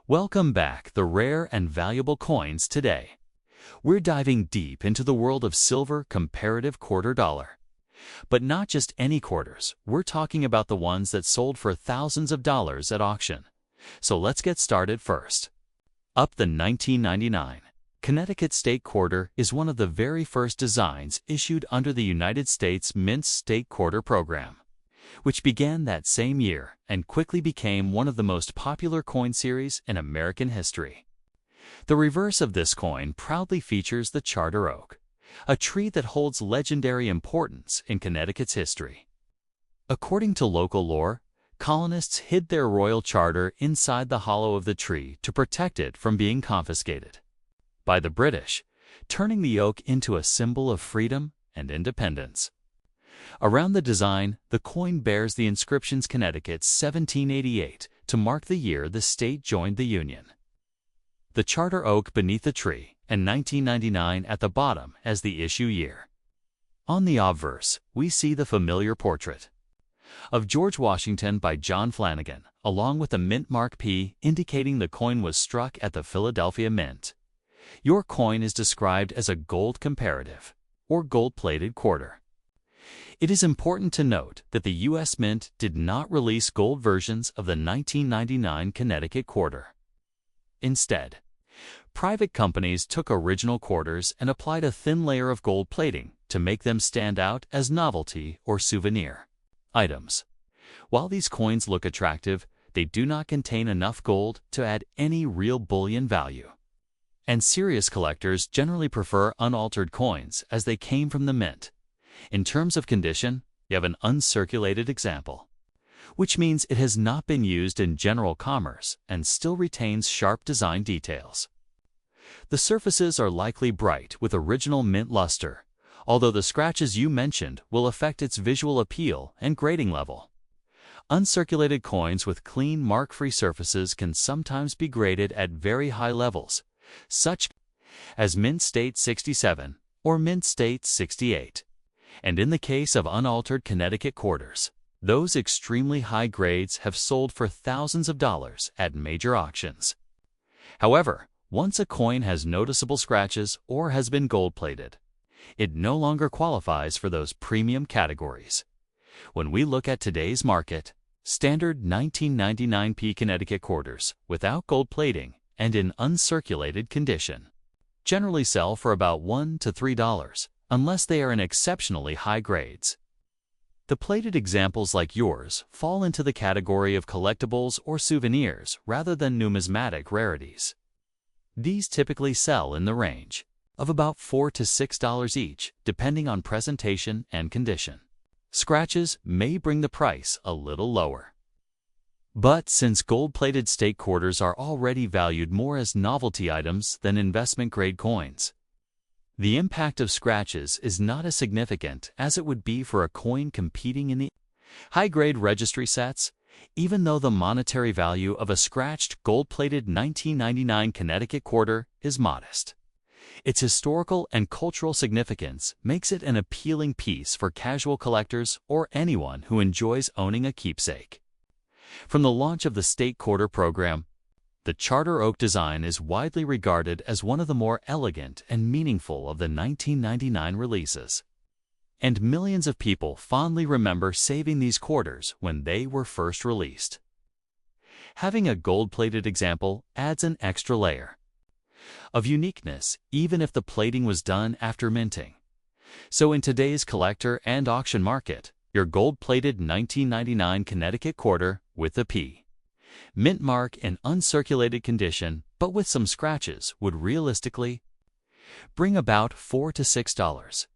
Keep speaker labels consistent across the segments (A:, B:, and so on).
A: Welcome back, the rare and valuable coins today. We're diving deep into the world of silver comparative quarter dollar. But not just any quarters, we're talking about the ones that sold for thousands of dollars at auction. So let's get started first. Up the 1999. Connecticut State Quarter is one of the very first designs issued under the United States Mint State Quarter program, which began that same year and quickly became one of the most popular coin series in American history. The reverse of this coin proudly features the charter oak, a tree that holds legendary importance in Connecticut's history. According to local lore, colonists hid their royal charter inside the hollow of the tree to protect it from being confiscated by the British, turning the oak into a symbol of freedom and independence. Around the design, the coin bears the inscriptions Connecticut 1788 to mark the year the state joined the Union. The charter oak beneath the tree, and 1999 at the bottom as the issue year. On the obverse, we see the familiar portrait of George Washington by John Flanagan, along with a mint mark P indicating the coin was struck at the Philadelphia Mint. Your coin is described as a gold comparative, or gold-plated quarter. It is important to note that the U.S. Mint did not release gold versions of the 1999 Connecticut quarter. Instead, private companies took original quarters and applied a thin layer of gold plating to make them stand out as novelty or souvenir items. While these coins look attractive, they do not contain enough gold to add any real bullion value. And serious collectors generally prefer unaltered coins as they came from the mint. In terms of condition, you have an uncirculated example, which means it has not been used in general commerce and still retains sharp design details. The surfaces are likely bright with original mint luster, although the scratches you mentioned will affect its visual appeal and grading level. Uncirculated coins with clean mark-free surfaces can sometimes be graded at very high levels, such as Mint State 67 or Mint State 68. And in the case of unaltered Connecticut quarters, those extremely high grades have sold for thousands of dollars at major auctions. However, once a coin has noticeable scratches or has been gold-plated, it no longer qualifies for those premium categories. When we look at today's market, standard 1999 Connecticut quarters without gold plating and in uncirculated condition generally sell for about $1 to $3, unless they are in exceptionally high grades. The plated examples like yours fall into the category of collectibles or souvenirs rather than numismatic rarities. These typically sell in the range of about $4 to $6 each, depending on presentation and condition. Scratches may bring the price a little lower. But since gold-plated state quarters are already valued more as novelty items than investment-grade coins, the impact of scratches is not as significant as it would be for a coin competing in the high-grade registry sets, even though the monetary value of a scratched gold-plated 1999 Connecticut quarter is modest. Its historical and cultural significance makes it an appealing piece for casual collectors or anyone who enjoys owning a keepsake. From the launch of the State Quarter program, the charter oak design is widely regarded as one of the more elegant and meaningful of the 1999 releases. And millions of people fondly remember saving these quarters when they were first released. Having a gold-plated example adds an extra layer of uniqueness, even if the plating was done after minting. So in today's collector and auction market, your gold-plated 1999 Connecticut quarter with a P mint mark in uncirculated condition but with some scratches would realistically bring about $4 to $6.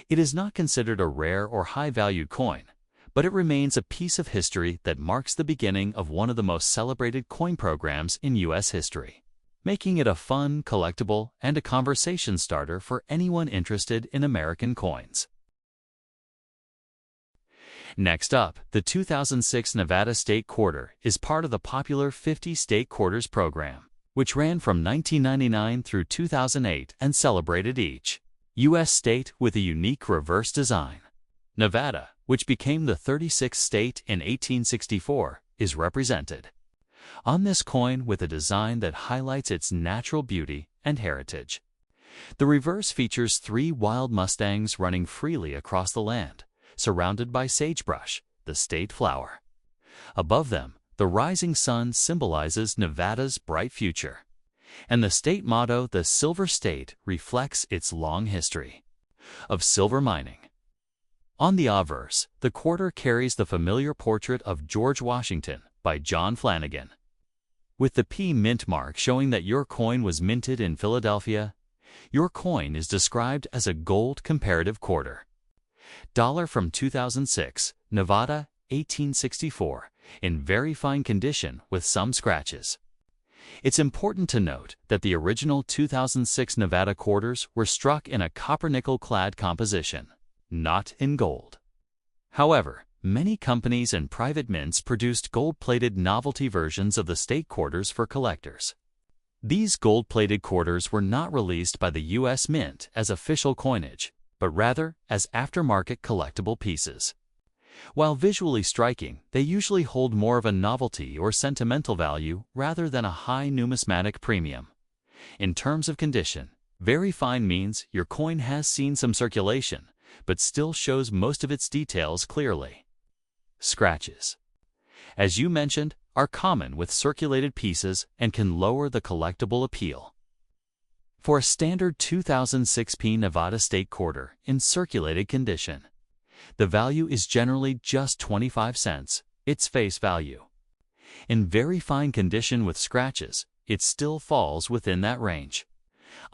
A: It is not considered a rare or high-valued coin, but it remains a piece of history that marks the beginning of one of the most celebrated coin programs in U.S. history, making it a fun, collectible, and a conversation starter for anyone interested in American coins. Next up, the 2006 Nevada State Quarter is part of the popular 50 State Quarters program, which ran from 1999 through 2008 and celebrated each U.S. state with a unique reverse design. Nevada, which became the 36th state in 1864, is represented. on this coin with a design that highlights its natural beauty and heritage. The reverse features 3 wild mustangs running freely across the land, surrounded by sagebrush, the state flower. Above them, the rising sun symbolizes Nevada's bright future, and the state motto, the Silver State, reflects its long history of silver mining. On the obverse, the quarter carries the familiar portrait of George Washington by John Flanagan, with the P mint mark showing that your coin was minted in Philadelphia. Your coin is described as a gold comparative quarter. Dollar from 2006, Nevada, 1864, in very fine condition with some scratches. It's important to note that the original 2006 Nevada quarters were struck in a copper-nickel-clad composition, not in gold. However, many companies and private mints produced gold-plated novelty versions of the state quarters for collectors. These gold-plated quarters were not released by the U.S. Mint as official coinage, but rather as aftermarket collectible pieces. While visually striking, they usually hold more of a novelty or sentimental value rather than a high numismatic premium. In terms of condition, very fine means your coin has seen some circulation, but still shows most of its details clearly. Scratches, as you mentioned, are common with circulated pieces and can lower the collectible appeal. For a standard 2006 P Nevada state quarter in circulated condition, the value is generally just 25 cents, its face value. In very fine condition with scratches, it still falls within that range.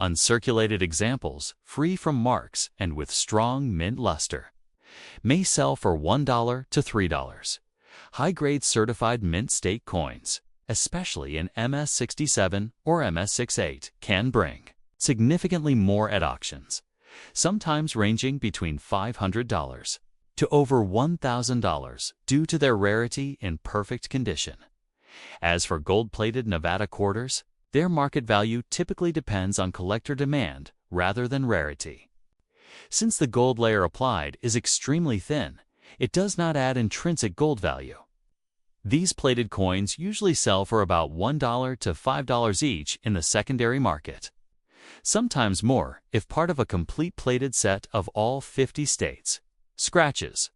A: Uncirculated examples, free from marks and with strong mint luster, may sell for $1 to $3. High-grade certified mint state coins, especially in MS67 or MS68, can bring significantly more at auctions, sometimes ranging between $500 to over $1,000 due to their rarity in perfect condition. As for gold-plated Nevada quarters, their market value typically depends on collector demand rather than rarity. Since the gold layer applied is extremely thin, it does not add intrinsic gold value. These plated coins usually sell for about $1 to $5 each in the secondary market, sometimes more if part of a complete plated set of all 50 states. Scratches,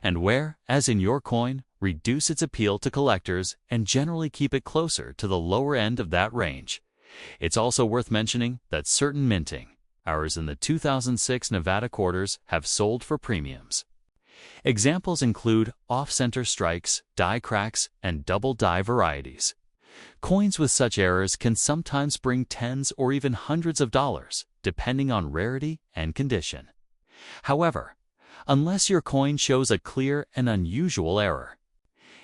A: and where, as in your coin, reduce its appeal to collectors and generally keep it closer to the lower end of that range. It's also worth mentioning that certain minting, ours in the 2006 Nevada quarters, have sold for premiums. Examples include off-center strikes, die cracks, and double die varieties. Coins with such errors can sometimes bring tens or even hundreds of dollars, depending on rarity and condition. However, unless your coin shows a clear and unusual error,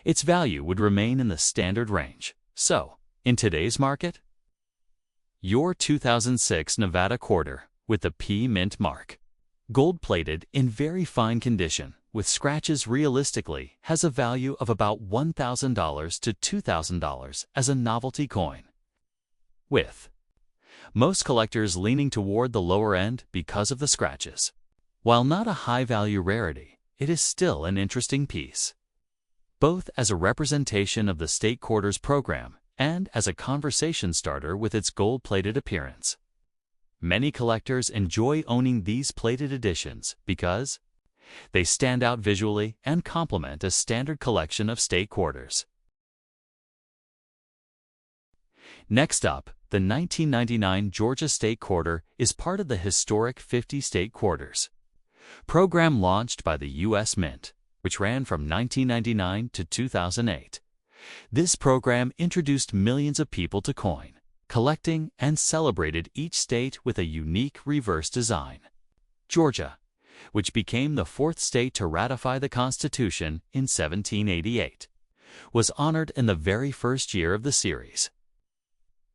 A: its value would remain in the standard range. So, in today's market, your 2006 Nevada quarter with the P mint mark, gold-plated in very fine condition, with scratches realistically has a value of about $1,000 to $2,000 as a novelty coin, with most collectors leaning toward the lower end because of the scratches. While not a high-value rarity, it is still an interesting piece, both as a representation of the state quarters program and as a conversation starter with its gold-plated appearance. Many collectors enjoy owning these plated editions because they stand out visually and complement a standard collection of state quarters. Next up, the 1999 Georgia State Quarter is part of the historic 50 state quarters program launched by the U.S. Mint, which ran from 1999 to 2008. This program introduced millions of people to coin, collecting, and celebrated each state with a unique reverse design. Georgia, which became the 4th state to ratify the Constitution in 1788, was honored in the very first year of the series.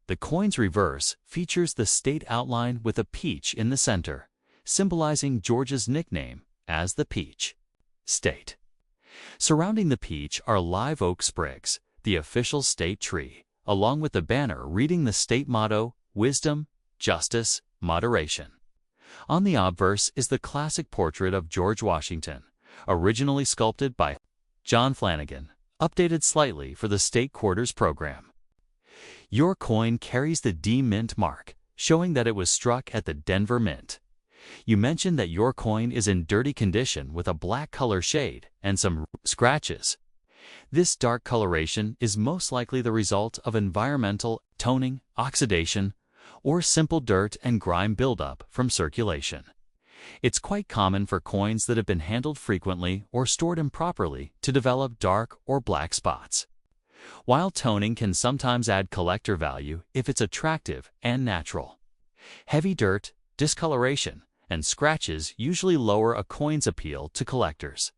A: The coin's reverse features the state outline with a peach in the center, symbolizing Georgia's nickname as the Peach State. Surrounding the peach are live oak sprigs, the official state tree, along with the banner reading the state motto, Wisdom, Justice, Moderation. On the obverse is the classic portrait of George Washington, originally sculpted by John Flanagan, updated slightly for the state quarters program. Your coin carries the D Mint mark, showing that it was struck at the Denver Mint. You mentioned that your coin is in dirty condition with a black color shade and some scratches. This dark coloration is most likely the result of environmental toning, oxidation, or simple dirt and grime buildup from circulation. It's quite common for coins that have been handled frequently or stored improperly to develop dark or black spots. While toning can sometimes add collector value if it's attractive and natural, heavy dirt, discoloration, and scratches usually lower a coin's appeal to collectors.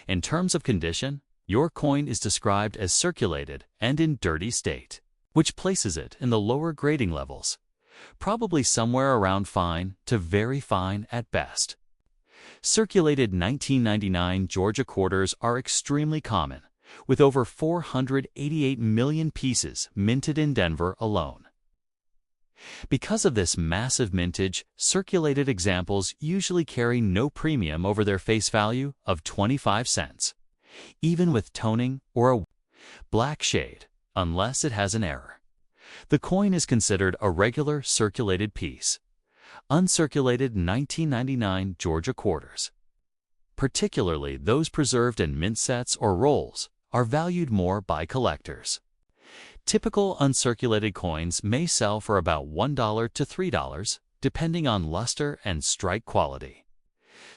A: In terms of condition, your coin is described as circulated and in dirty state, which places it in the lower grading levels, probably somewhere around fine to very fine at best. Circulated 1999 Georgia quarters are extremely common, with over 488 million pieces minted in Denver alone. Because of this massive mintage, circulated examples usually carry no premium over their face value of 25 cents, even with toning or a black shade, unless it has an error. The coin is considered a regular circulated piece. Uncirculated 1999 Georgia quarters, particularly those preserved in mint sets or rolls, are valued more by collectors. Typical uncirculated coins may sell for about $1 to $3, depending on luster and strike quality.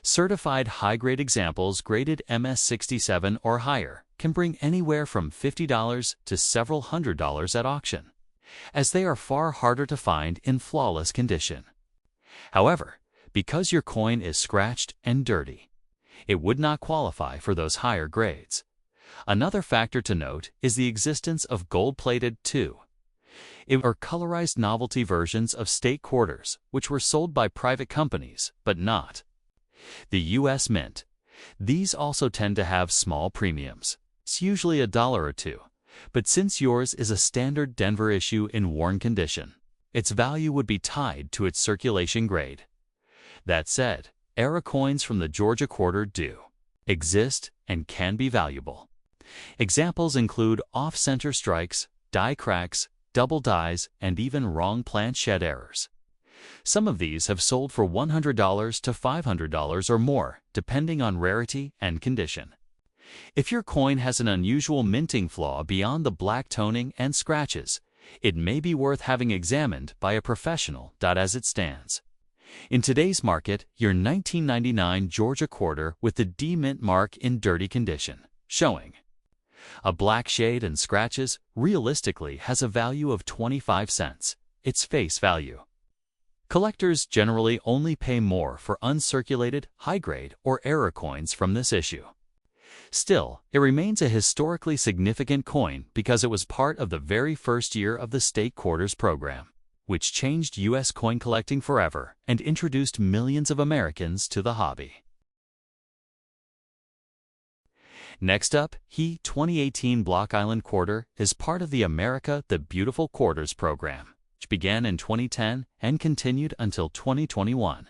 A: Certified high-grade examples graded MS67 or higher can bring anywhere from $50 to several $100s at auction, as they are far harder to find in flawless condition. However, because your coin is scratched and dirty, it would not qualify for those higher grades. Another factor to note is the existence of gold-plated or colorized novelty versions of state quarters, which were sold by private companies, but not the U.S. Mint. These also tend to have small premiums. It's usually $1 or $2, but since yours is a standard Denver issue in worn condition, its value would be tied to its circulation grade. That said, era coins from the Georgia quarter do exist and can be valuable. Examples include off-center strikes, die cracks, double dies, and even wrong plant shed errors. Some of these have sold for $100 to $500 or more, depending on rarity and condition. If your coin has an unusual minting flaw beyond the black toning and scratches, it may be worth having examined by a professional. As it stands, in today's market, your 1999 Georgia quarter with the D Mint mark in dirty condition, showing a black shade and scratches, realistically has a value of 25 cents, its face value. Collectors generally only pay more for uncirculated, high-grade, or error coins from this issue. Still, it remains a historically significant coin because it was part of the very first year of the state quarters program, which changed U.S. coin collecting forever and introduced millions of Americans to the hobby. Next up, the 2018 Block Island Quarter is part of the America the Beautiful Quarters program, which began in 2010 and continued until 2021.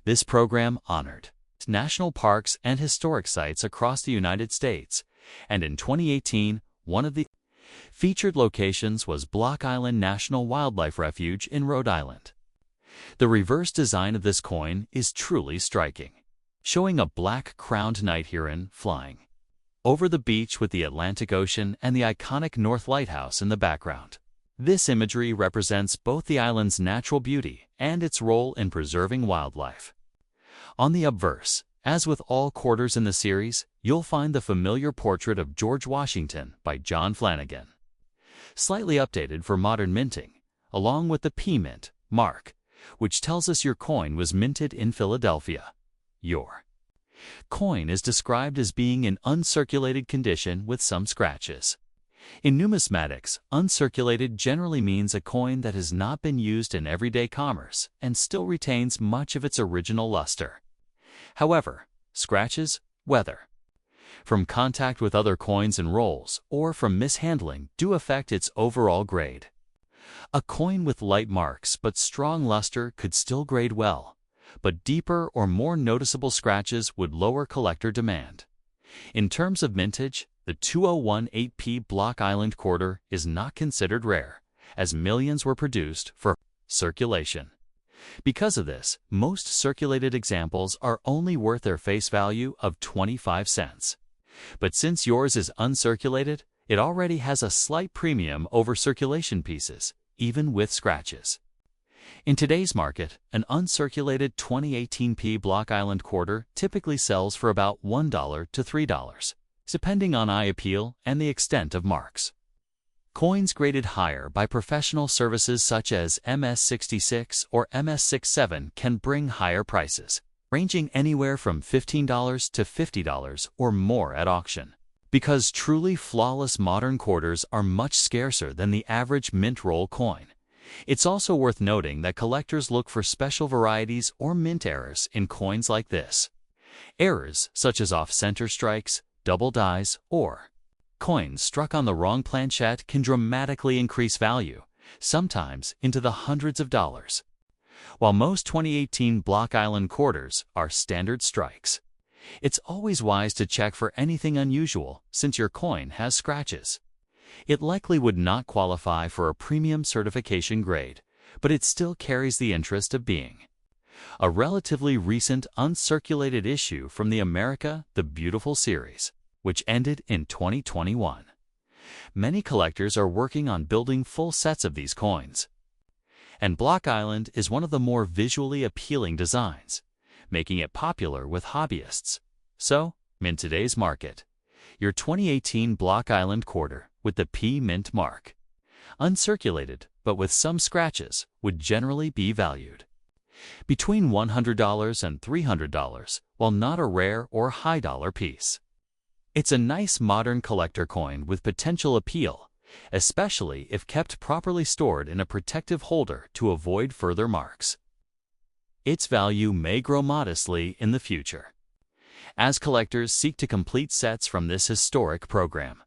A: This program honored national parks and historic sites across the United States, and in 2018, one of the featured locations was Block Island National Wildlife Refuge in Rhode Island. The reverse design of this coin is truly striking, showing a black-crowned night heron flying over the beach with the Atlantic Ocean and the iconic North Lighthouse in the background. This imagery represents both the island's natural beauty and its role in preserving wildlife. On the obverse, as with all quarters in the series, you'll find the familiar portrait of George Washington by John Flanagan, slightly updated for modern minting, along with the P Mint mark, which tells us your coin was minted in Philadelphia. Your coin is described as being in uncirculated condition with some scratches. In numismatics, uncirculated generally means a coin that has not been used in everyday commerce and still retains much of its original luster. However, scratches, whether from contact with other coins and rolls or from mishandling, do affect its overall grade. A coin with light marks but strong luster could still grade well, but deeper or more noticeable scratches would lower collector demand. In terms of mintage, The 2018P Block Island quarter is not considered rare, as millions were produced for circulation. Because of this, most circulated examples are only worth their face value of 25 cents. But since yours is uncirculated, it already has a slight premium over circulation pieces, even with scratches. In today's market, an uncirculated 2018P Block Island quarter typically sells for about $1 to $3, depending on eye appeal and the extent of marks. Coins graded higher by professional services such as MS66 or MS67 can bring higher prices, ranging anywhere from $15 to $50 or more at auction. Because truly flawless modern quarters are much scarcer than the average mint roll coin, it's also worth noting that collectors look for special varieties or mint errors in coins like this. Errors such as off-center strikes, double dies, or coins struck on the wrong planchette can dramatically increase value, sometimes into the hundreds of dollars. While most 2018 Block Island quarters are standard strikes, it's always wise to check for anything unusual since your coin has scratches. It likely would not qualify for a premium certification grade, but it still carries the interest of being a relatively recent uncirculated issue from the America the Beautiful series, which ended in 2021. Many collectors are working on building full sets of these coins. And Block Island is one of the more visually appealing designs, making it popular with hobbyists. So, in today's market, your 2018 Block Island quarter with the P Mint mark, uncirculated but with some scratches, would generally be valued between $100 and $300, while not a rare or high dollar piece. It's a nice modern collector coin with potential appeal, especially if kept properly stored in a protective holder to avoid further marks. Its value may grow modestly in the future, as collectors seek to complete sets from this historic program.